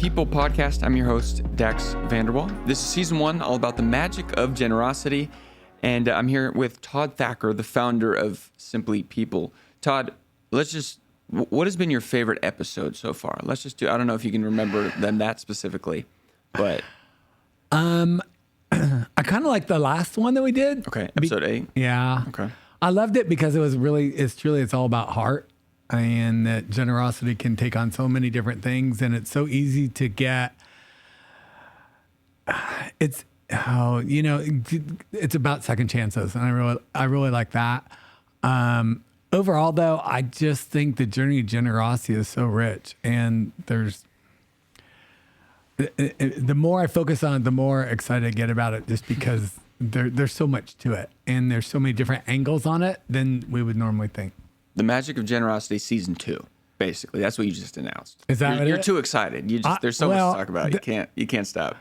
People podcast. I'm your host, Dax Vanderwall. This is season 1, all about the magic of generosity. And I'm here with Todd Thacker, the founder of Simply People. Todd, what has been your favorite episode so far? I don't know if you can remember them that specifically, but. I kind of like the last one that we did. Okay, episode 8. Yeah. Okay. I loved it because it's all about heart, and that generosity can take on so many different things, and it's so easy to get. It's about second chances, and I really like that. Overall, though, I just think the journey of generosity is so rich, and the more I focus on it, the more excited I get about it, just because there's so much to it, and there's so many different angles on it than we would normally think. The Magic of Generosity season 2, basically. That's what you just announced. Is that you're too excited. There's so much to talk about. You can't stop.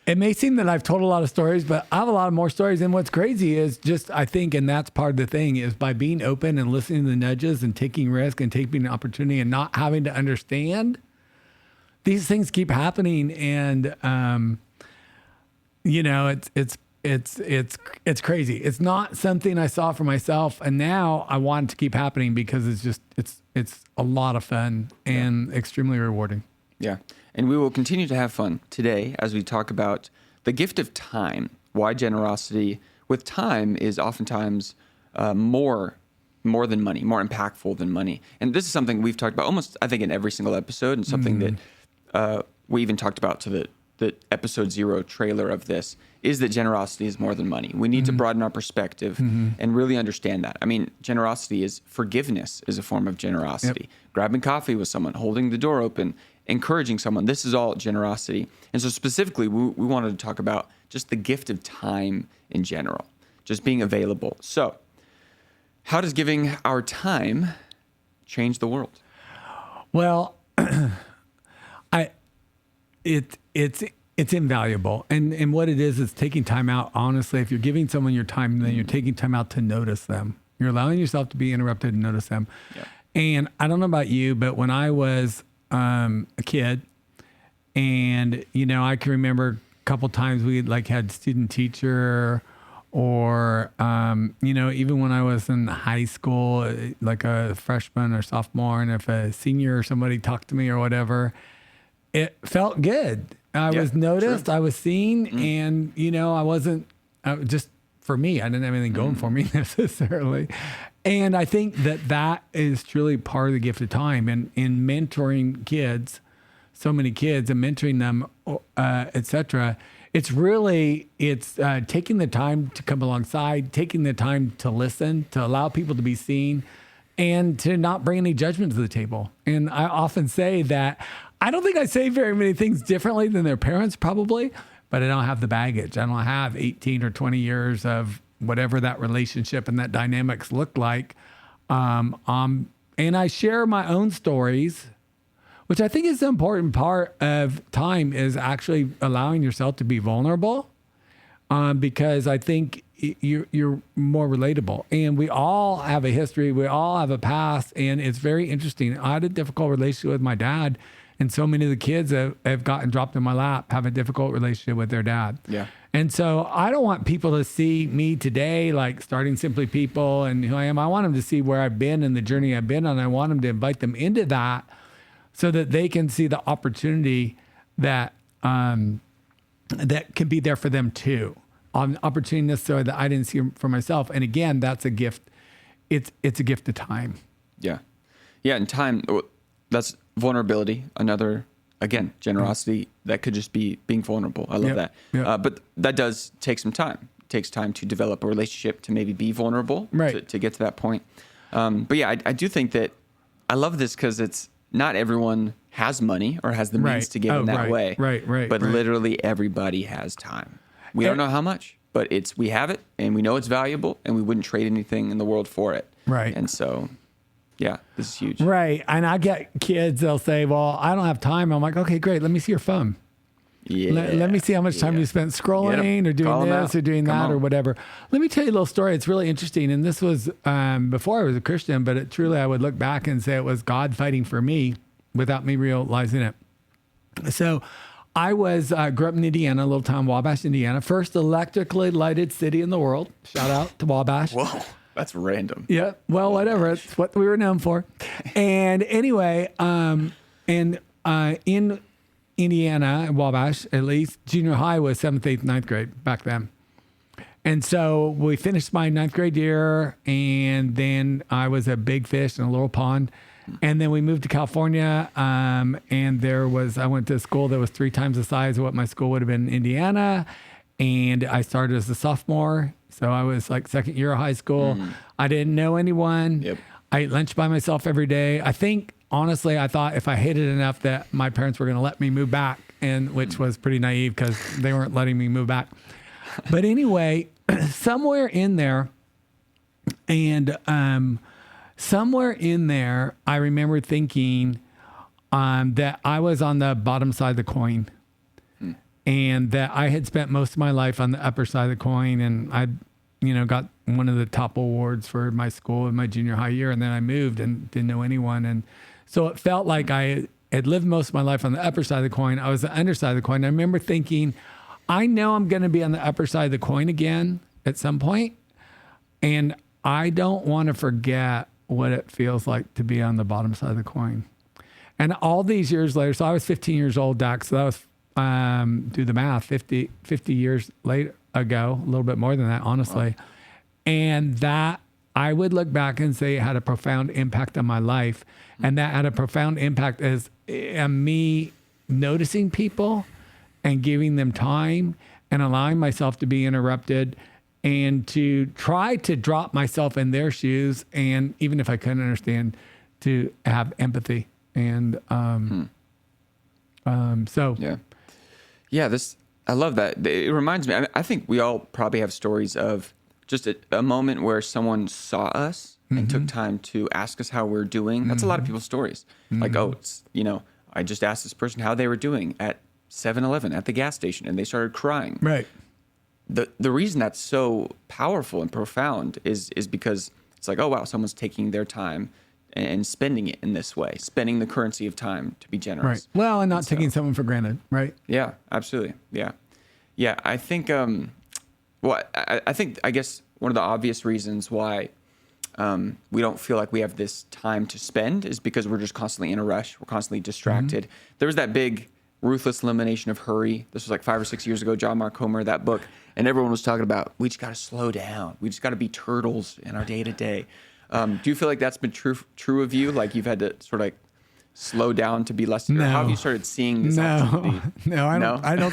It may seem that I've told a lot of stories, but I have a lot of more stories. And what's crazy is I think, and that's part of the thing, is by being open and listening to the nudges and taking risk and taking an opportunity and not having to understand, these things keep happening. And, it's crazy. It's not something I saw for myself. And now I want it to keep happening because it's a lot of fun and extremely rewarding. Yeah. And we will continue to have fun today as we talk about the gift of time, why generosity with time is oftentimes more than money, more impactful than money. And this is something we've talked about almost, I think, in every single episode, and something that we even talked about to the episode 0 trailer of this, is that generosity is more than money. We need to broaden our perspective and really understand that. I mean, generosity forgiveness is a form of generosity. Yep. Grabbing coffee with someone, holding the door open, encouraging someone. This is all generosity. And so specifically, we wanted to talk about just the gift of time in general, just being available. So how does giving our time change the world? Well, it's invaluable. And what it is taking time out. Honestly, if you're giving someone your time, then you're taking time out to notice them. You're allowing yourself to be interrupted and notice them. Yep. And I don't know about you, but when I was a kid, and I can remember a couple times we had student teacher, or even when I was in high school, like a freshman or sophomore, and if a senior or somebody talked to me or whatever, it felt good. I was noticed, true. I was seen, and I wasn't just for me. I didn't have anything going for me necessarily. And I think that is truly part of the gift of time, and in mentoring kids, so many kids, and mentoring them, et cetera. It's taking the time to come alongside, taking the time to listen, to allow people to be seen, and to not bring any judgment to the table. And I often say that I don't think I say very many things differently than their parents probably, but I don't have the baggage. I don't have 18 or 20 years of whatever that relationship and that dynamics look like. And I share my own stories, which I think is the important part of time, is actually allowing yourself to be vulnerable, because I think you're more relatable. And we all have a history. We all have a past. And it's very interesting. I had a difficult relationship with my dad. And so many of the kids that have gotten dropped in my lap have a difficult relationship with their dad. Yeah. And so I don't want people to see me today, like starting Simply People and who I am. I want them to see where I've been and the journey I've been on. I want them to invite them into that so that they can see the opportunity that that can be there for them too. An opportunity necessarily that I didn't see for myself. And again, that's a gift. It's a gift of time. Yeah. Yeah. And time, that's vulnerability. Another, again, generosity that could just be being vulnerable. I love that. Yep. But that does take some time. It takes time to develop a relationship, to maybe be vulnerable, right, to get to that point. But yeah, I do think that I love this because it's not everyone has money or has the means to give in that way. Right. But literally everybody has time. We don't know how much, but we have it, and we know it's valuable, and we wouldn't trade anything in the world for it. Right. And so, yeah, this is huge. Right. And I get kids, they'll say, well, I don't have time. I'm like, okay, great. Let me see your phone. Yeah. Let me see how much time you spent scrolling or doing this or doing that or whatever. Let me tell you a little story. It's really interesting. And this was before I was a Christian, but truly I would look back and say it was God fighting for me without me realizing it. So I grew up in Indiana, a little town, Wabash, Indiana. First electrically lighted city in the world. Shout out to Wabash. Whoa, that's random. Yeah, well, whatever. It's what we were known for. And anyway, in Indiana, Wabash, at least, junior high was 7th, 8th, 9th grade back then. And so we finished my 9th grade year, and then I was a big fish in a little pond. And then we moved to California, and I went to a school that was 3 times the size of what my school would have been in Indiana. And I started as a sophomore. So I was like second year of high school. I didn't know anyone. Yep. I ate lunch by myself every day. I think, honestly, I thought if I hated it enough that my parents were going to let me move back, and which was pretty naive because they weren't letting me move back. But anyway, somewhere in there, I remember thinking that I was on the bottom side of the coin, and that I had spent most of my life on the upper side of the coin, and I, got one of the top awards for my school in my junior high year, and then I moved and didn't know anyone, and so it felt like I had lived most of my life on the upper side of the coin. I was the underside of the coin. I remember thinking, I know I'm going to be on the upper side of the coin again at some point, and I don't want to forget what it feels like to be on the bottom side of the coin. And all these years later, so I was 15 years old, Dax, so that was, do the math, 50 years ago, a little bit more than that, honestly. Wow. And that I would look back and say it had a profound impact on my life. And that had a profound impact as me noticing people and giving them time and allowing myself to be interrupted and to try to drop myself in their shoes. And even if I couldn't understand, to have empathy. And so. Yeah, I love that. It reminds me, I think we all probably have stories of just a moment where someone saw us and took time to ask us how we're doing. That's a lot of people's stories. Like, I just asked this person how they were doing at 7-Eleven at the gas station, and they started crying. Right. The reason that's so powerful and profound is because it's like, oh, wow, someone's taking their time and spending it in this way, spending the currency of time to be generous. Right. Well, and not taking someone for granted, right? Yeah, absolutely. Yeah. Yeah, I think, I guess one of the obvious reasons why we don't feel like we have this time to spend is because we're just constantly in a rush. We're constantly distracted. There was that big Ruthless Elimination of Hurry. This was like 5 or 6 years ago, John Mark Comer, that book. And everyone was talking about, we just got to slow down. We just got to be turtles in our day to day. Do you feel like that's been true of you? Like you've had to sort of like slow down to be less? No. Or how have you started seeing this opportunity? No, I don't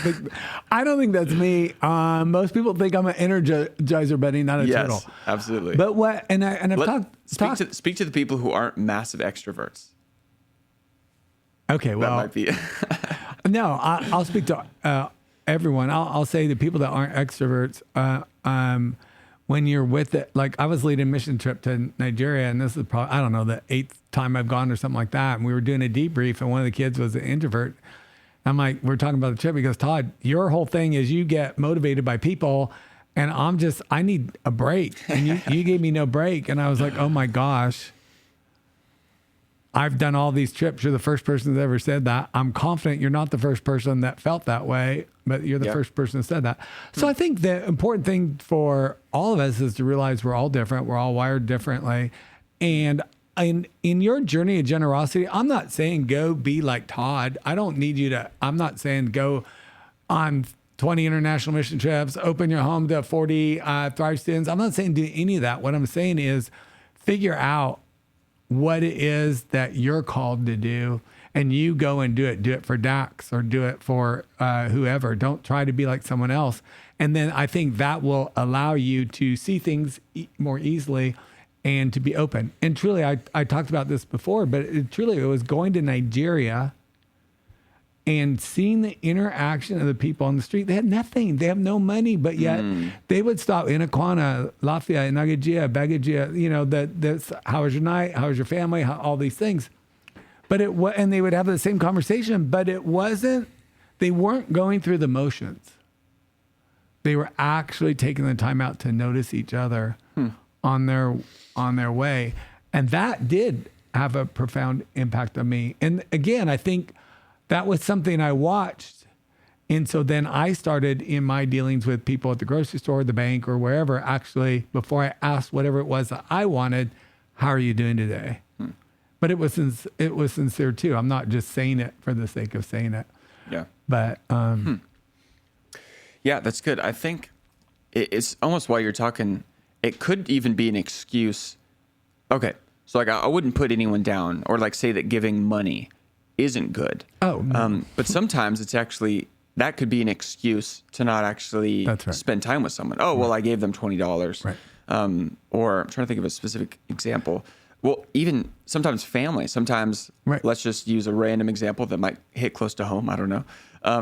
think that's me. Most people think I'm an energizer bunny, not a turtle. Yes, absolutely. But what? And I've speak to the people who aren't massive extroverts. Okay, well, that might be. No, I'll speak to everyone. I'll say the people that aren't extroverts. When you're with it, like I was leading a mission trip to Nigeria, and this is probably, I don't know, the 8th time I've gone or something like that. And we were doing a debrief, and one of the kids was an introvert. I'm like, we're talking about the trip. He goes, Todd, your whole thing is you get motivated by people, and I need a break. And you gave me no break. And I was like, oh my gosh, I've done all these trips. You're the first person that's ever said that. I'm confident you're not the first person that felt that way, but you're the first person that said that. So I think the important thing for all of us is to realize we're all different. We're all wired differently. And in your journey of generosity, I'm not saying go be like Todd. I'm not saying go on 20 international mission trips, open your home to 40 Thrive students. I'm not saying do any of that. What I'm saying is figure out what it is that you're called to do, and you go and do it. Do it for Dax or do it for whoever. Don't try to be like someone else. And then I think that will allow you to see things more easily and to be open. And truly, I talked about this before, but it was going to Nigeria and seeing the interaction of the people on the street. They had nothing. They have no money, but yet they would stop in Akwana, Lafayette, Nagajia, Bagajia, how was your night? How was your family? All these things. And they would have the same conversation, but they weren't going through the motions. They were actually taking the time out to notice each other on their way. And that did have a profound impact on me. And again, I think that was something I watched. And so then I started in my dealings with people at the grocery store, the bank, or wherever, actually, before I asked whatever it was that I wanted, how are you doing today? But it was sincere too. I'm not just saying it for the sake of saying it. Yeah. But Yeah, that's good. I think it's almost while you're talking, it could even be an excuse. Okay. So like I wouldn't put anyone down or like say that giving money isn't good. Oh, no. But sometimes it's actually, that could be an excuse to not actually That's right. spend time with someone. Oh, well, I gave them $20. Right. Or I'm trying to think of a specific example. Well, even sometimes family, sometimes Right. let's just use a random example that might hit close to home. I don't know.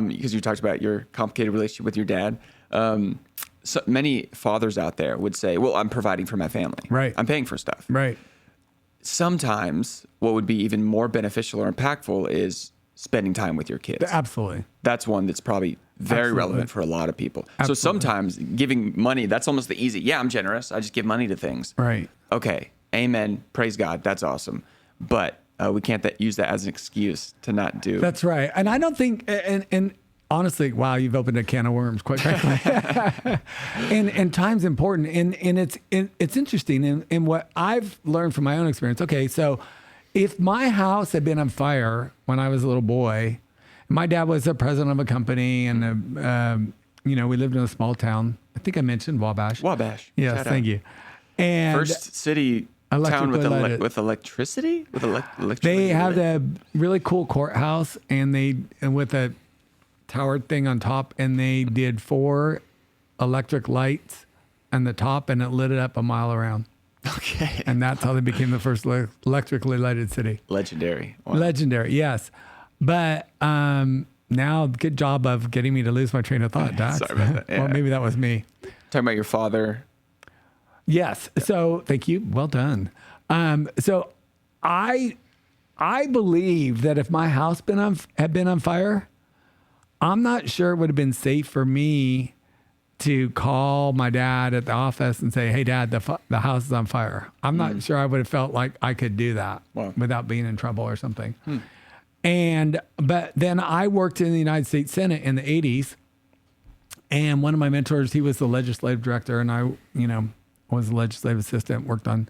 Because you talked about your complicated relationship with your dad. So many fathers out there would say, well, I'm providing for my family. Right. I'm paying for stuff. Right. Sometimes what would be even more beneficial or impactful is spending time with your kids. Absolutely. That's one that's probably very Absolutely. relevant for a lot of people. Absolutely. So sometimes giving money, that's almost the easy. Yeah, I'm generous. I just give money to things. Right. Okay. Amen. Praise God. That's awesome. But we can't use that as an excuse to not do. That's right. And I don't think, and honestly, wow, you've opened a can of worms, quite frankly. and time's important. And it's interesting. And what I've learned from my own experience. Okay, so if my house had been on fire when I was a little boy, my dad was the president of a company, and we lived in a small town. I think I mentioned Wabash. Wabash. Yes, Shout thank out. you. And First city town with lighted. with electricity? With electricity? They have a really cool courthouse, and with a towered thing on top, and they did 4 electric lights on the top, and it lit it up a mile around. Okay. And that's how they became the first electrically lighted city. Legendary. Wow. Legendary, yes. But now, good job of getting me to lose my train of thought, Dax. Sorry about that. Yeah. Well, maybe that was me. Talking about your father. Yes. So thank you. Well done. So I believe that if my house had been on fire, I'm not sure it would have been safe for me to call my dad at the office and say, "Hey, Dad, the house is on fire." I'm not sure I would have felt like I could do that Wow. without being in trouble or something. But then I worked in the United States Senate in the 80s, and one of my mentors, he was the legislative director, and I, was a legislative assistant, worked on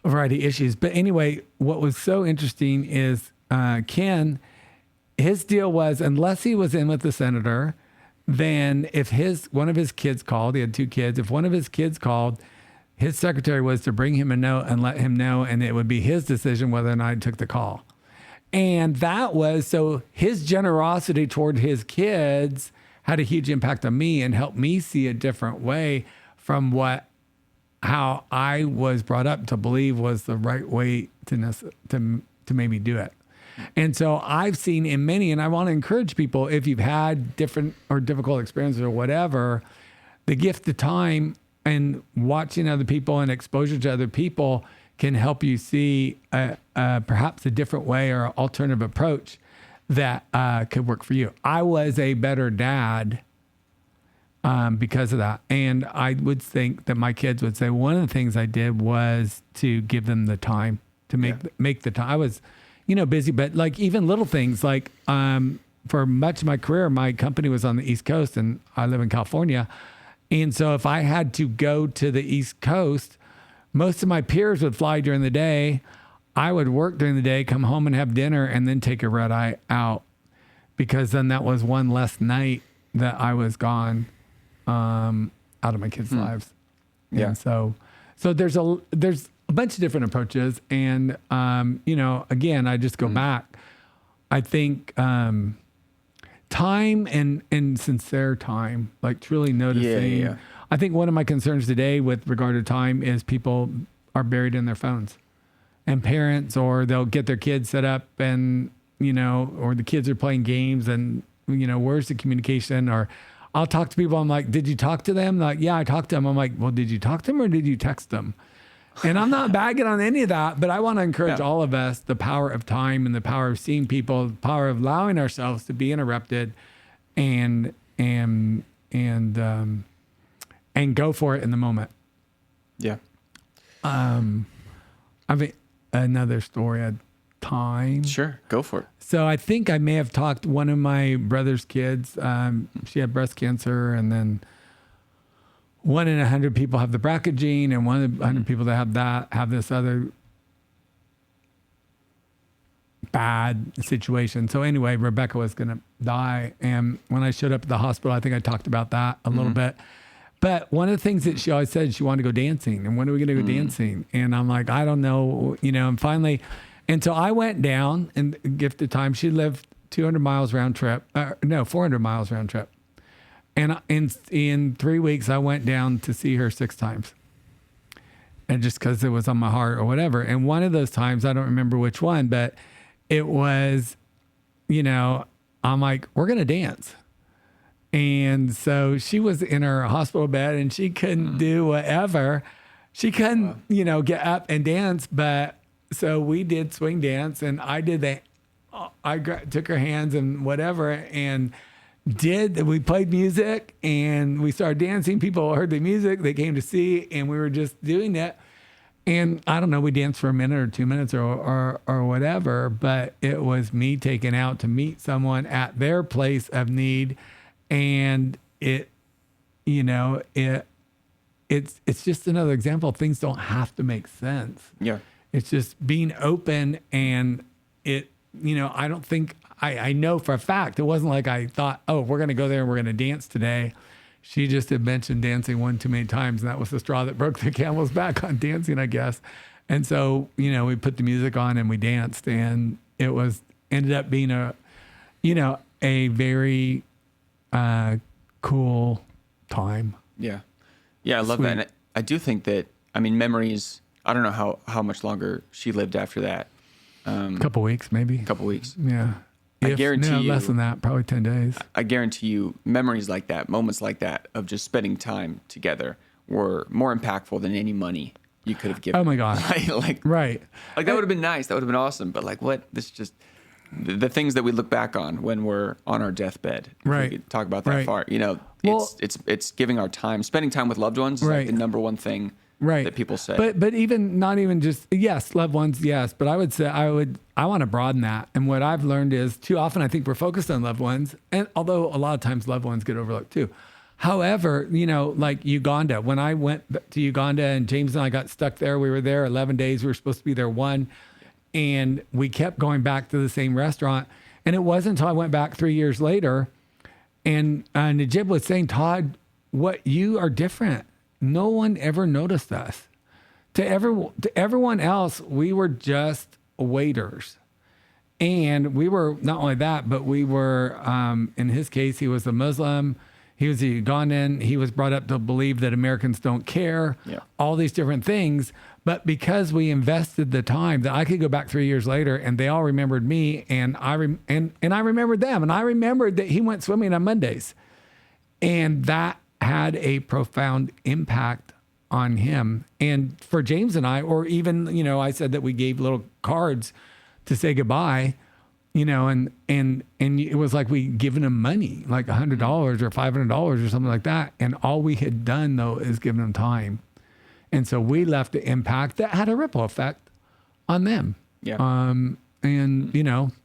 a variety of issues. But anyway, what was so interesting is Ken, his deal was, unless he was in with the senator, then if one of his kids called, he had 2 kids, if one of his kids called, his secretary was to bring him a note and let him know, and it would be his decision whether or not he took the call. And that was, so his generosity toward his kids had a huge impact on me and helped me see a different way from how I was brought up to believe was the right way to maybe do it. And so I've seen in many, and I want to encourage people, if you've had different or difficult experiences or whatever, the gift of time and watching other people and exposure to other people can help you see perhaps a different way or alternative approach that could work for you. I was a better dad because of that. And I would think that my kids would say one of the things I did was to give them the time to make the time. I was, busy, but like even little things like for much of my career, my company was on the East Coast and I live in California. And so if I had to go to the East Coast, most of my peers would fly during the day. I would work during the day, come home and have dinner, and then take a red eye out, because then that was one less night that I was gone out of my kids' lives. Yeah. And so there's a bunch of different approaches, and again, I just go back. I think time and sincere time, like truly noticing. Yeah. I think one of my concerns today with regard to time is people are buried in their phones, and parents, or they'll get their kids set up and, or the kids are playing games and, where's the communication? Or I'll talk to people. I'm like, did you talk to them? Like, yeah, I talked to them. I'm like, well, did you talk to them or did you text them? And I'm not bagging on any of that, but I want to encourage all of us, the power of time and the power of seeing people, the power of allowing ourselves to be interrupted and go for it in the moment. Yeah. I mean, another story. time. Sure, go for it. So I think I may have talked one of my brother's kids. She had breast cancer, and then 1 in 100 people have the BRCA gene, and 1 in 100 people that have that have this other bad situation. So anyway, Rebecca was going to die. And when I showed up at the hospital, I think I talked about that a little bit. But one of the things that she always said, she wanted to go dancing. And when are we going to go dancing? And I'm like, I don't know, and finally, and so I went down and gift of time. She lived 200 miles round trip. 400 miles round trip. And in 3 weeks, I went down to see her 6 times. And just because it was on my heart or whatever. And one of those times, I don't remember which one, but it was, I'm like, we're going to dance. And so she was in her hospital bed and she couldn't do whatever. She couldn't, get up and dance. But so we did swing dance, and I did that. Took her hands and whatever, and we played music and we started dancing. People heard the music, they came to see, and we were just doing it. And I don't know, we danced for a minute or 2 minutes or whatever, but it was me taken out to meet someone at their place of need. And it's just another example. Things don't have to make sense. Yeah. It's just being open, and I don't think, I know for a fact, it wasn't like I thought, oh, we're going to go there and we're going to dance today. She just had mentioned dancing one too many times, and that was the straw that broke the camel's back on dancing, I guess. And so, we put the music on and we danced, and it ended up being a very cool time. Yeah. Yeah, I love that. And I do think that, memories, I don't know how much longer she lived after that. A couple weeks, maybe. Couple weeks. Yeah. I guarantee you, less than that, probably 10 days. I guarantee you, memories like that, moments like that of just spending time together were more impactful than any money you could have given. Oh my God. Right. Like that would have been nice. That would have been awesome. But like what? This just the things that we look back on when we're on our deathbed. Right. We could talk about that far. It's giving our time, spending time with loved ones is like the number one thing that people say. But even not even just, yes, loved ones, yes. But I would say I want to broaden that. And what I've learned is too often I think we're focused on loved ones. And although a lot of times loved ones get overlooked too. However, like Uganda, when I went to Uganda and James and I got stuck there, we were there 11 days. We were supposed to be there 1. And we kept going back to the same restaurant. And it wasn't until I went back 3 years later and Najib was saying, Todd, you are different. No one ever noticed us. To everyone else, we were just waiters. And we were not only that, but we were, in his case, he was a Muslim. He was a Ugandan. He was brought up to believe that Americans don't care, all these different things. But because we invested the time that I could go back 3 years later and they all remembered me and I remembered them. And I remembered that he went swimming on Mondays. And that had a profound impact on him. And for James and I, or even, I said that we gave little cards to say goodbye, and it was like we given him money, like $100 or $500 or something like that. And all we had done though is given him time. And so we left the impact that had a ripple effect on them. Yeah.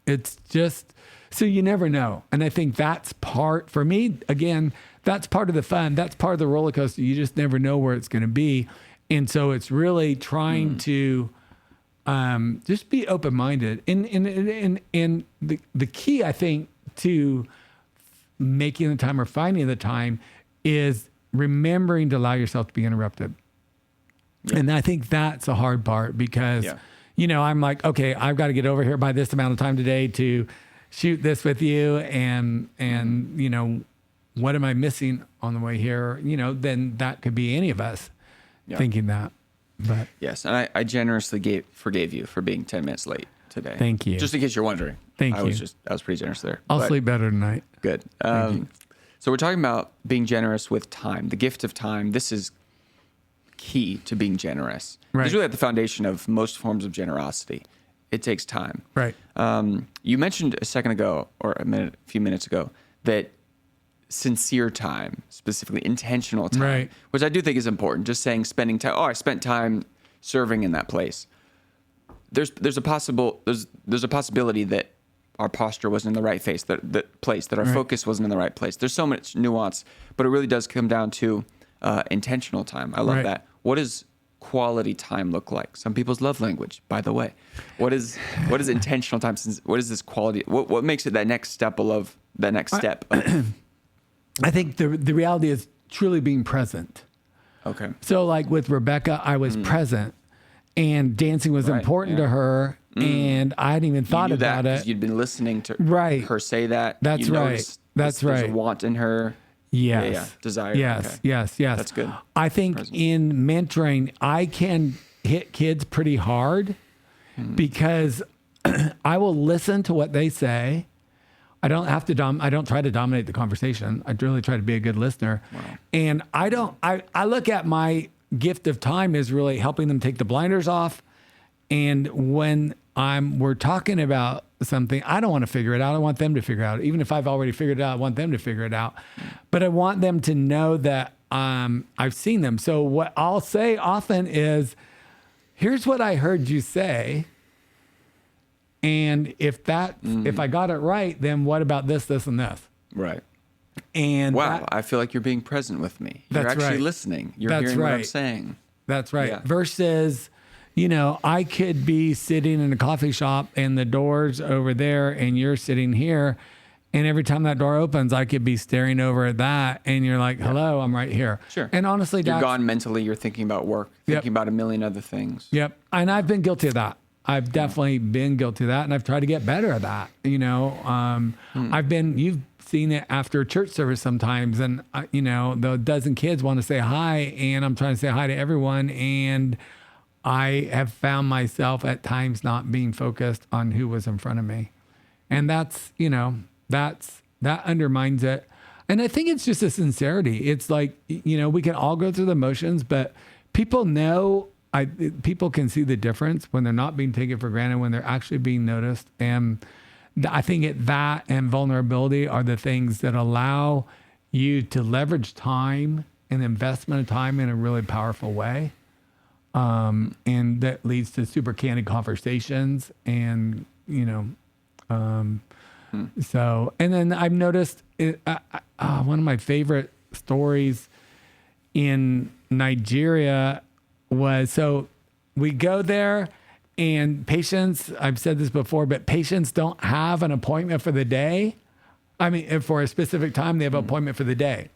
It's just, so you never know. And I think that's for me, again, that's part of the fun. That's part of the roller coaster. You just never know where it's going to be. And so it's really trying to just be open-minded. And the key, I think, to making the time or finding the time is remembering to allow yourself to be interrupted. Yeah. And I think that's a hard part because, I'm like, okay, I've got to get over here by this amount of time today to shoot this with you. And what am I missing on the way here? Then that could be any of us thinking that. But yes, and I generously forgave you for being 10 minutes late today. Thank you. Just in case you're wondering. Thank you. I was pretty generous there. I'll sleep better tonight. Good. So we're talking about being generous with time, the gift of time. This is key to being generous. Right. It's really at the foundation of most forms of generosity. It takes time. Right. You mentioned a second ago, or a few minutes ago, that sincere time, specifically intentional time, which I do think is important. Just saying spending time, I spent time serving in that place. there's a possibility that our posture wasn't in the right place, that our focus wasn't in the right place. There's so much nuance, but it really does come down to intentional time. I love that. What does quality time look like? Some people's love language, by the way. What is intentional time? What is this quality? What makes it that next step of that next step? I think the reality is truly being present. Okay. So like with Rebecca, I was present, and dancing was important to her, and I hadn't even thought about it. You'd been listening to her say that. That's right. That's right. There's a want in her. Yes. Yeah. Desire. Yes. Okay. Yes. That's good. I think in mentoring, I can hit kids pretty hard because I will listen to what they say. I don't have to I don't try to dominate the conversation. I really try to be a good listener. Wow. And I look at my gift of time as really helping them take the blinders off. And when we're talking about something, I don't want to figure it out. I want them to figure it out. Even if I've already figured it out, I want them to figure it out. But I want them to know that I've seen them. So what I'll say often is, here's what I heard you say. And if I got it right, then what about this, this, and this? Right. And wow, I feel like you're being present with me. You're actually listening. You're hearing what I'm saying. That's right. Yeah. Versus, I could be sitting in a coffee shop and the door's over there and you're sitting here. And every time that door opens, I could be staring over at that. And you're like, hello, I'm right here. Sure. And honestly, you're gone mentally. You're thinking about work, thinking about a million other things. Yep. And I've been guilty of that. I've definitely been guilty of that. And I've tried to get better at that. You've seen it after church service sometimes. And, the dozen kids want to say hi. And I'm trying to say hi to everyone. And I have found myself at times not being focused on who was in front of me. And that undermines it. And I think it's just a sincerity. It's like, we can all go through the motions, but people know, people can see the difference when they're not being taken for granted, when they're actually being noticed. And I think that and vulnerability are the things that allow you to leverage time and investment of time in a really powerful way. And that leads to super candid conversations and, so, and then I've noticed one of my favorite stories in Nigeria was, so we go there and patients, I've said this before, but patients don't have an appointment for the day. I mean, for a specific time, they have an appointment for the day.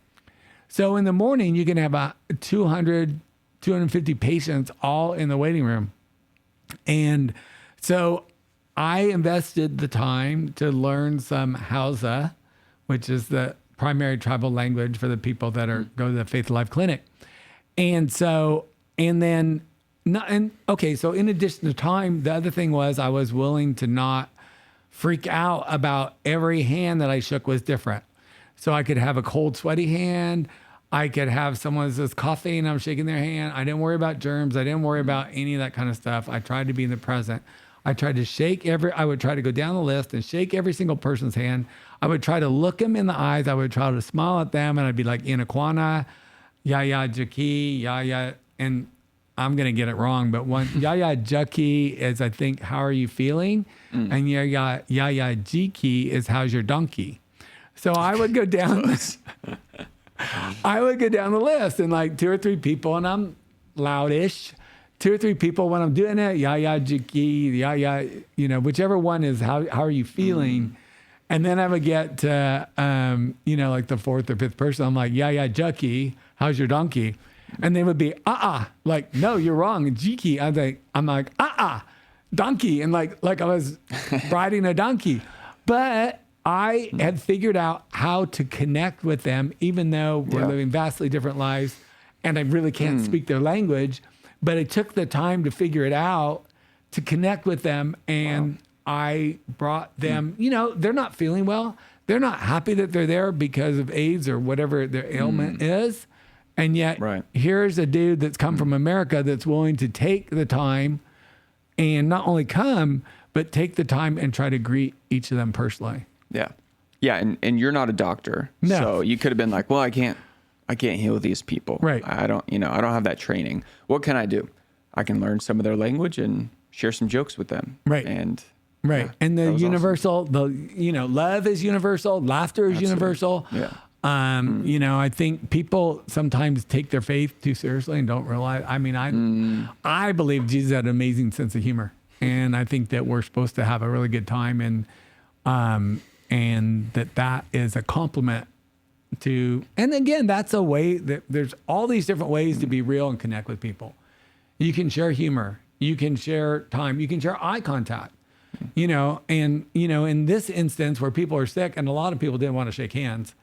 So in the morning, you can have 250 patients all in the waiting room. And so I invested the time to learn some Hausa, which is the primary tribal language for the people that go to the Faith Life Clinic. And so, so in addition to time, the other thing was I was willing to not freak out about every hand that I shook was different. So I could have a cold, sweaty hand. I could have someone that's coughing and I'm shaking their hand. I didn't worry about germs. I didn't worry about any of that kind of stuff. I tried to be in the present. I tried to I would try to go down the list and shake every single person's hand. I would try to look them in the eyes. I would try to smile at them and I'd be like, Inakwana, Yaya Jaki, Yaya, and I'm going to get it wrong, but Yaya Jaki is, I think, how are you feeling? And Yaya Jiki is how's your donkey? So I would go down the list and like 2 or 3 people, and I'm loudish. 2 or 3 people when I'm doing it, Yaya Jiki, Yaya, whichever one is how are you feeling? And then I would get to, like the 4th or 5th person. I'm like, Yaya Jaki, how's your donkey? And they would be, like, no, you're wrong. Jiki. I'm like, donkey. And like I was riding a donkey. But I had figured out how to connect with them, even though we're living vastly different lives and I really can't speak their language. But I took the time to figure it out, to connect with them. And I brought them, they're not feeling well. They're not happy that they're there because of AIDS or whatever their ailment is. And yet here's a dude that's come from America that's willing to take the time and not only come, but take the time and try to greet each of them personally. Yeah. Yeah. And you're not a doctor. No. So you could have been like, well, I can't heal these people. Right. I don't have that training. What can I do? I can learn some of their language and share some jokes with them. Right. And right. yeah, And that the was universal, love is universal. Laughter is universal. Yeah. I think people sometimes take their faith too seriously and don't realize. I mean, I believe Jesus had an amazing sense of humor, and I think that we're supposed to have a really good time, and that is a compliment to. And again, that's a way that there's all these different ways to be real and connect with people. You can share humor, you can share time, you can share eye contact. In this instance where people are sick and a lot of people didn't want to shake hands,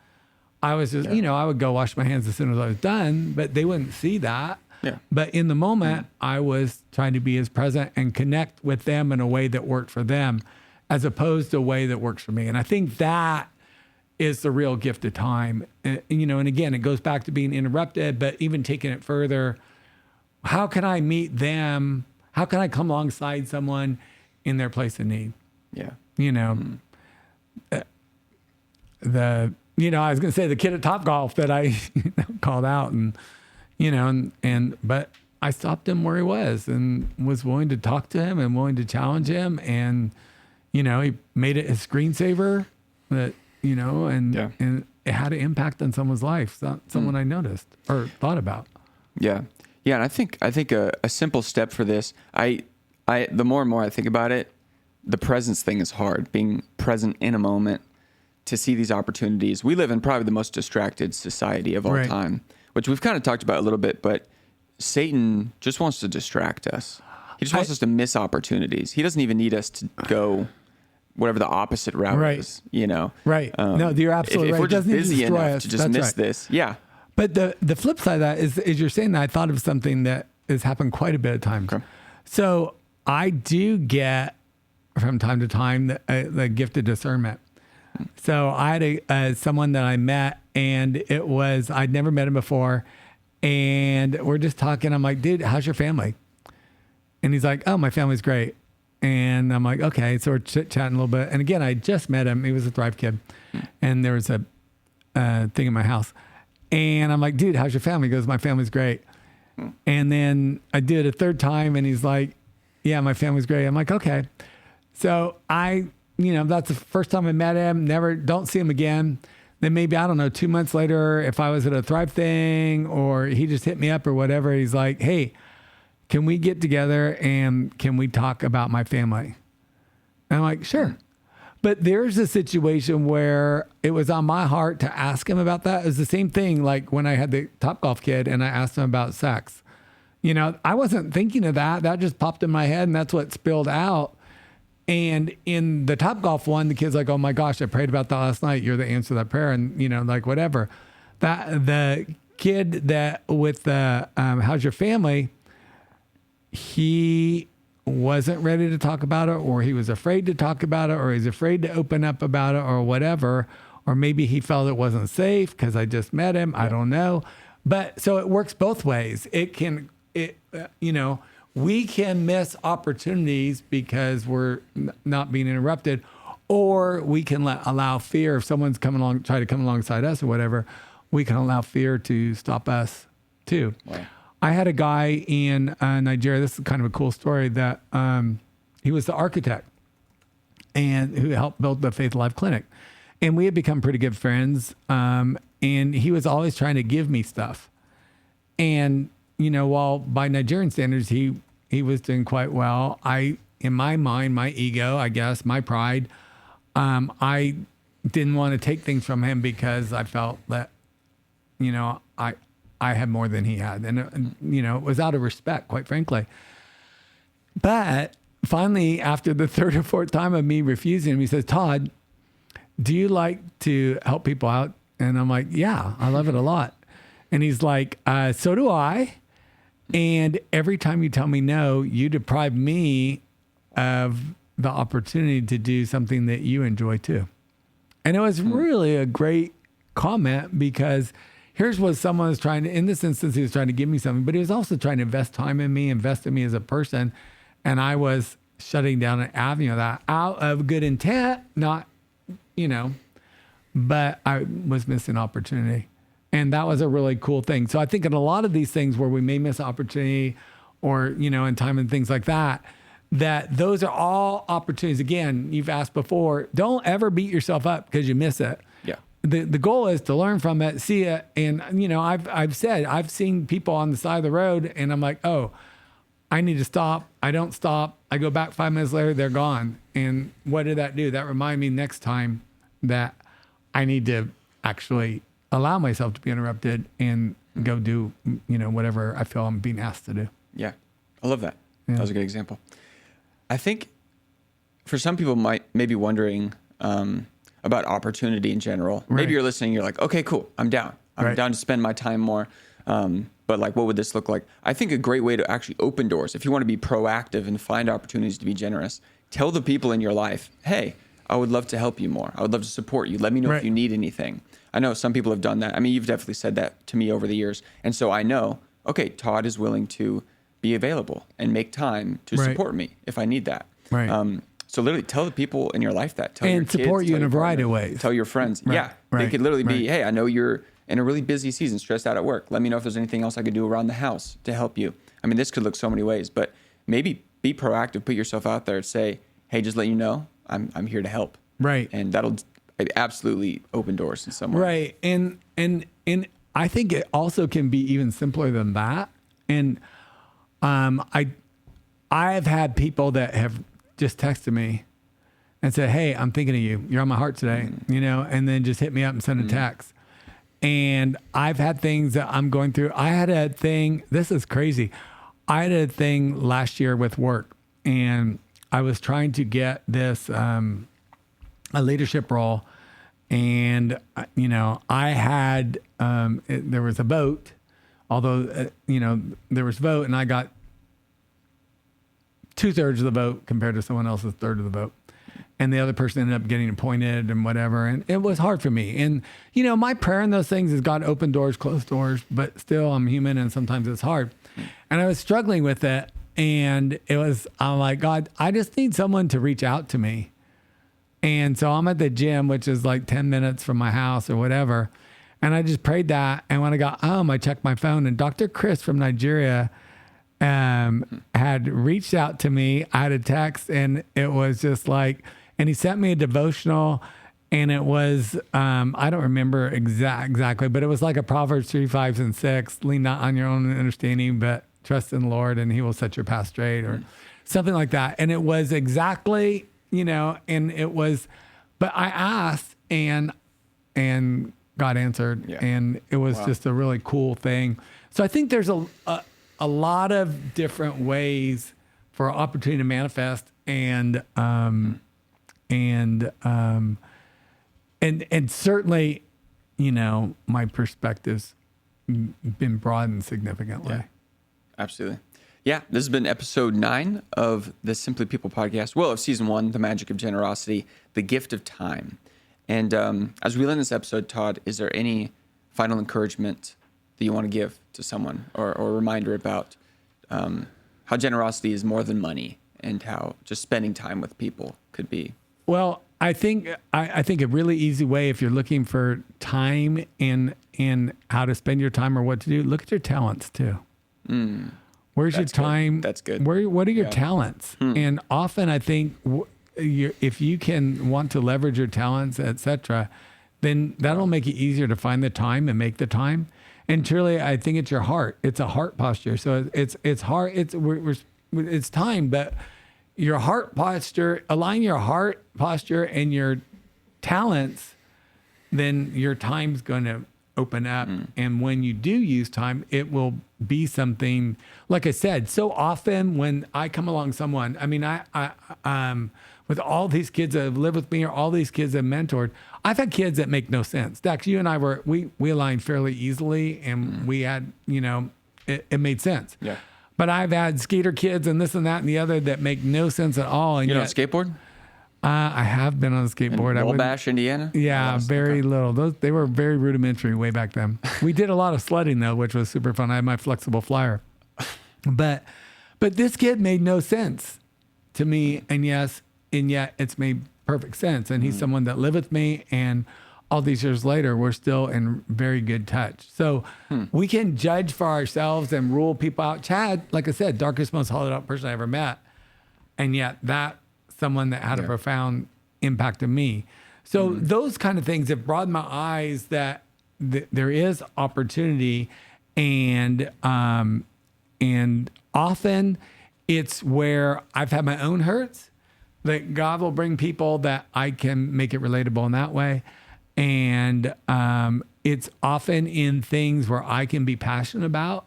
I was just, I would go wash my hands as soon as I was done, but they wouldn't see that. Yeah. But in the moment, I was trying to be as present and connect with them in a way that worked for them, as opposed to a way that works for me. And I think that is the real gift of time. And again, it goes back to being interrupted, but even taking it further, how can I meet them? How can I come alongside someone in their place of need? Yeah. I was going to say the kid at Topgolf that I called out but I stopped him where he was and was willing to talk to him and willing to challenge him. And, he made it a screensaver that, and it had an impact on someone's life. Someone I noticed or thought about. Yeah. Yeah. And I think a simple step for this, the more and more I think about it, the presence thing is hard. Being present in a moment to see these opportunities. We live in probably the most distracted society of all time, which we've kind of talked about a little bit, but Satan just wants to distract us. He just wants us to miss opportunities. He doesn't even need us to go whatever the opposite route is, Right. No, you're absolutely if right. we're just busy enough to just miss this. Yeah. But the flip side of that is you're saying that, I thought of something that has happened quite a bit of times. Okay. So I do get from time to time the gift of discernment. So I had someone that I met, and I'd never met him before, and we're just talking. I'm like, dude, how's your family? And he's like, oh, my family's great. And I'm like, okay. So we're chit-chatting a little bit. And again, I just met him. He was a Thrive kid. And there was a thing in my house. And I'm like, dude, how's your family? He goes, my family's great. And then I did it a third time, and he's like, yeah, my family's great. I'm like, okay. So that's the first time I met him. Don't see him again. Then maybe, I don't know, 2 months later, if I was at a Thrive thing or he just hit me up or whatever, he's like, hey, can we get together and can we talk about my family? And I'm like, sure. But there's a situation where it was on my heart to ask him about that. It was the same thing like when I had the Topgolf kid and I asked him about sex. I wasn't thinking of that. That just popped in my head, and that's what spilled out. And in the Topgolf one, the kid's like, oh my gosh, I prayed about that last night. You're the answer to that prayer. And, whatever. The kid that with the how's your family, he wasn't ready to talk about it, or he was afraid to talk about it, or he's afraid to open up about it, or whatever. Or maybe he felt it wasn't safe because I just met him. I don't know. But so it works both ways. We can miss opportunities because we're not being interrupted, or we can allow fear. If someone's try to come alongside us or whatever, we can allow fear to stop us too. Wow. I had a guy in Nigeria. This is kind of a cool story that he was the architect and who helped build the Faith Alive Clinic. And we had become pretty good friends. And he was always trying to give me stuff. And while by Nigerian standards, he was doing quite well. In my mind, my ego, I guess, my pride, I didn't want to take things from him because I felt that, I had more than he had. And, it was out of respect, quite frankly. But finally, after the third or fourth time of me refusing him, he says, Todd, do you like to help people out? And I'm like, yeah, I love it a lot. And he's like, so do I. And every time you tell me no, you deprive me of the opportunity to do something that you enjoy too. And it was really a great comment, because here's what someone was trying to, in this instance, he was trying to give me something, but he was also trying to invest time in me, invest in me as a person. And I was shutting down an avenue of that out of good intent, not, but I was missing opportunity. And that was a really cool thing. So I think in a lot of these things where we may miss opportunity or, in time and things like that, that those are all opportunities. Again, you've asked before, don't ever beat yourself up because you miss it. Yeah. The goal is to learn from it, see it. And, I've seen people on the side of the road and I'm like, oh, I need to stop. I don't stop. I go back 5 minutes later, they're gone. And what did that do? That remind me next time that I need to actually allow myself to be interrupted and go do, whatever I feel I'm being asked to do. Yeah. I love that. Yeah. That was a good example. I think for some people might maybe wondering about opportunity in general. Right. Maybe you're listening, you're like, okay, cool. I'm down. I'm Right. down to spend my time more. But like, what would this look like? I think a great way to actually open doors, if you want to be proactive and find opportunities to be generous, tell the people in your life, hey, I would love to help you more. I would love to support you. Let me know Right. if you need anything. I know some people have done that. I mean, you've definitely said that to me over the years. And so I know, okay, Todd is willing to be available and make time to Right. support me if I need that. Right. So literally tell the people in your life that. Tell your And kids, support you tell in your a variety of partner, ways. Tell your friends. Right. Yeah. They Right. could literally be, Right. hey, I know you're in a really busy season, stressed out at work. Let me know if there's anything else I could do around the house to help you. I mean, this could look so many ways, but maybe be proactive, put yourself out there, say, hey, just let you know, I'm here to help. Right. And that'll absolutely open doors in some way. Right. And I think it also can be even simpler than that. And I've had people that have just texted me and said, hey, I'm thinking of you. You're on my heart today, and then just hit me up and send a text. And I've had things that I'm going through. I had a thing, this is crazy. I had a thing last year with work, and I was trying to get this, a leadership role. And, I had, there was a vote, although, there was vote, and I got 2/3 of the vote compared to someone else's third of the vote. And the other person ended up getting appointed and whatever. And it was hard for me. And, my prayer in those things is God open doors, close doors, but still I'm human and sometimes it's hard. And I was struggling with it. And I'm like, God, I just need someone to reach out to me. And so I'm at the gym, which is like 10 minutes from my house or whatever. And I just prayed that. And when I got home, I checked my phone, and Dr. Chris from Nigeria had reached out to me. I had a text, and it was just like, and he sent me a devotional, and it was, I don't remember exactly, but it was like a Proverbs 3, 5, and 6, lean not on your own understanding, but trust in the Lord and he will set your path straight, or something like that. And it was exactly, and it was, but I asked and God answered, and it was just a really cool thing. So I think there's a lot of different ways for opportunity to manifest, and certainly, my perspective's been broadened significantly. Yeah, absolutely. Yeah, this has been episode 9 of the Simply People podcast. Well, of season 1, The Magic of Generosity, the gift of time. And as we end this episode, Todd, is there any final encouragement that you want to give to someone, or a reminder about how generosity is more than money, and how just spending time with people could be? Well, I think a really easy way, if you're looking for time in how to spend your time or what to do, look at your talents too. Where's your time? That's good. What are your talents? And often I think if you can want to leverage your talents, etc., then that'll make it easier to find the time and make the time. And truly, I think it's your heart. It's a heart posture. So it's hard. It's time, but your heart posture, align your heart posture and your talents, then your time's going to open up. And when you do use time, it will be something, like I said, so often when I come along someone, I mean, I with all these kids that have lived with me, or all these kids that I've mentored, I've had kids that make no sense. Dax, you and I we aligned fairly easily, and we had, it made sense. Yeah. But I've had skater kids and this and that and the other that make no sense at all. And You know, on a skateboard? I have been on a skatboard. In Wabash, Indiana? Yeah, very little. They were very rudimentary way back then. We did a lot of sledding though, which was super fun. I had my flexible flyer. But this kid made no sense to me, and yet it's made perfect sense. And he's someone that lived with me, and all these years later, we're still in very good touch. So we can judge for ourselves and rule people out. Chad, like I said, darkest, most hollowed out person I ever met. and yet that someone that had a profound impact on me. So those kind of things have broadened my eyes that there is opportunity, and often it's where I've had my own hurts, that God will bring people that I can make it relatable in that way. And it's often in things where I can be passionate about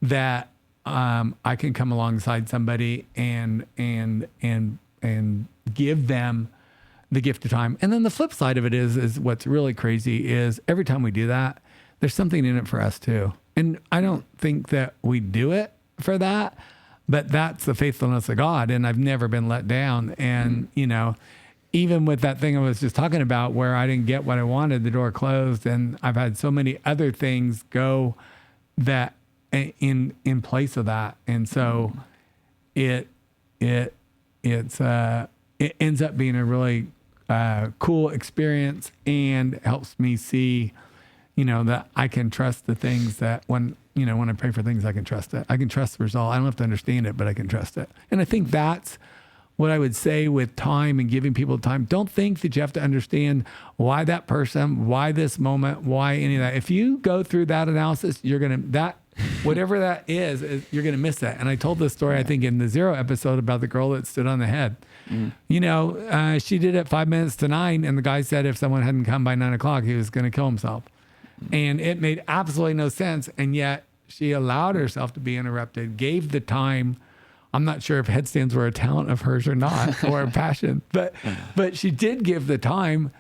that I can come alongside somebody and give them the gift of time. And then the flip side of it is what's really crazy is every time we do that, there's something in it for us too. And I don't think that we do it for that, but that's the faithfulness of God. And I've never been let down. And, even with that thing I was just talking about where I didn't get what I wanted, the door closed, and I've had so many other things go that in place of that. And so it ends up being a really cool experience, and helps me see, that I can trust the things that when I pray for things, I can trust it. I can trust the result. I don't have to understand it, but I can trust it. And I think that's what I would say with time and giving people time. Don't think that you have to understand why that person, why this moment, why any of that. If you go through that analysis, whatever that is, you're going to miss that. And I told this story, I think, in the 0 episode about the girl that stood on the head. She did it 5 minutes to 9, and the guy said if someone hadn't come by 9 o'clock, he was going to kill himself. And it made absolutely no sense. And yet she allowed herself to be interrupted, gave the time. I'm not sure if headstands were a talent of hers or not, or a passion, but she did give the time,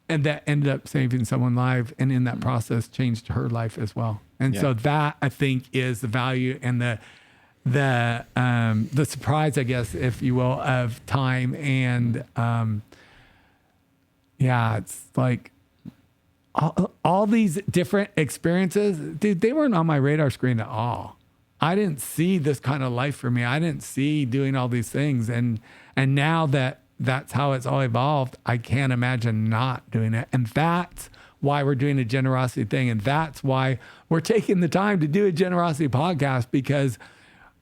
and that ended up saving someone's life. And in that process changed her life as well. And so that, I think, is the value and the surprise, I guess, if you will, of time. And it's like all these different experiences, dude, they weren't on my radar screen at all. I didn't see this kind of life for me. I didn't see doing all these things. And now that's how it's all evolved, I can't imagine not doing it. And that's why we're doing a generosity thing. And that's why we're taking the time to do a generosity podcast, because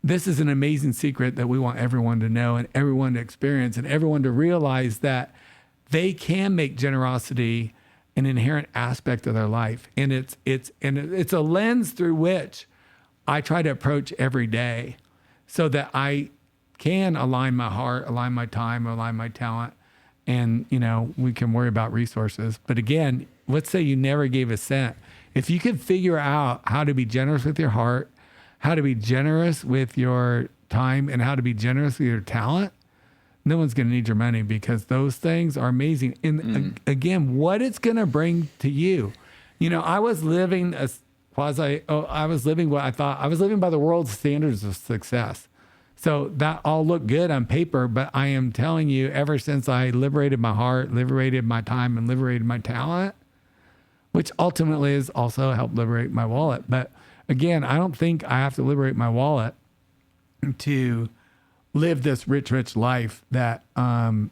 this is an amazing secret that we want everyone to know and everyone to experience and everyone to realize that they can make generosity an inherent aspect of their life. And it's a lens through which I try to approach every day so that I can align my heart, align my time, align my talent. And, we can worry about resources. But again, let's say you never gave a cent. If you could figure out how to be generous with your heart, how to be generous with your time, and how to be generous with your talent, no one's going to need your money, because those things are amazing. And again, what it's going to bring to you. I was living I was living what I thought, I was living by the world's standards of success. So that all looked good on paper, but I am telling you, ever since I liberated my heart, liberated my time, and liberated my talent, which ultimately has also helped liberate my wallet. But again, I don't think I have to liberate my wallet to live this rich life that, and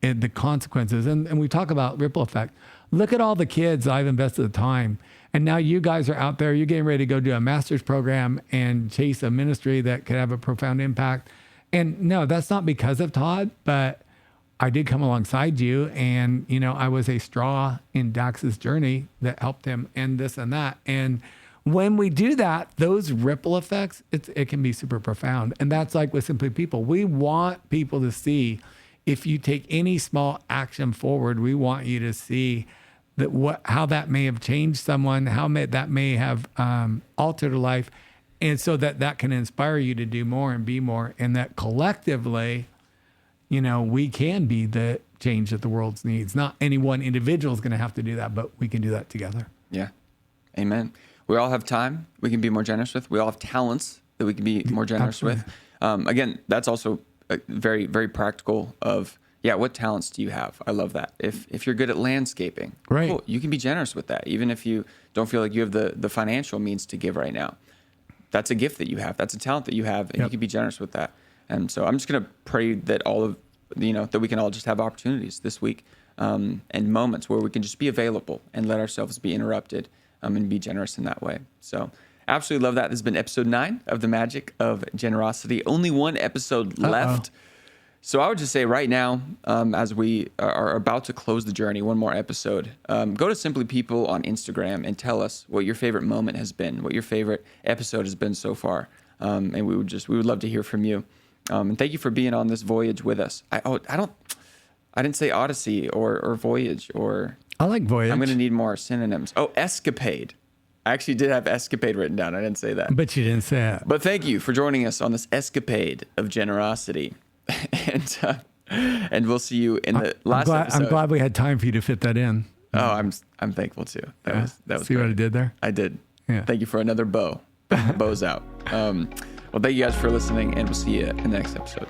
the consequences. And we talk about ripple effect. Look at all the kids I've invested the time. And now you guys are out there, you're getting ready to go do a master's program and chase a ministry that could have a profound impact. And no, that's not because of Todd, but I did come alongside you, and, I was a straw in Dax's journey that helped him and this and that. And when we do that, those ripple effects, it can be super profound. And that's like with Simply People. We want people to see, if you take any small action forward, we want you to see that how that may have changed someone, that may have altered a life. And so that can inspire you to do more and be more. And that collectively, we can be the change that the world needs. Not any one individual is going to have to do that, but we can do that together. Yeah. Amen. We all have time we can be more generous with. We all have talents that we can be more generous with. Again, that's also very, very practical of, what talents do you have? I love that. If you're good at landscaping, right, cool, you can be generous with that. Even if you don't feel like you have the financial means to give right now, that's a gift that you have. That's a talent that you have, and you can be generous with that. And so I'm just going to pray that that we can all just have opportunities this week and moments where we can just be available and let ourselves be interrupted and be generous in that way. So absolutely love that. This has been episode 9 of The Magic of Generosity. Only one episode left. So I would just say right now, as we are about to close the journey, one more episode, go to Simply People on Instagram and tell us what your favorite moment has been, what your favorite episode has been so far. And we would love to hear from you. And thank you for being on this voyage with us. I didn't say Odyssey or voyage or. I like voyage. I'm going to need more synonyms. Oh, escapade. I actually did have escapade written down. I didn't say that. But you didn't say it. But thank you for joining us on this escapade of generosity. And we'll see you in the last episode. I'm glad we had time for you to fit that in. Oh, I'm thankful too. That was See great. what I did there? I did. Yeah. Thank you for another bow. Bow's out. Well, thank you guys for listening, and we'll see you in the next episode.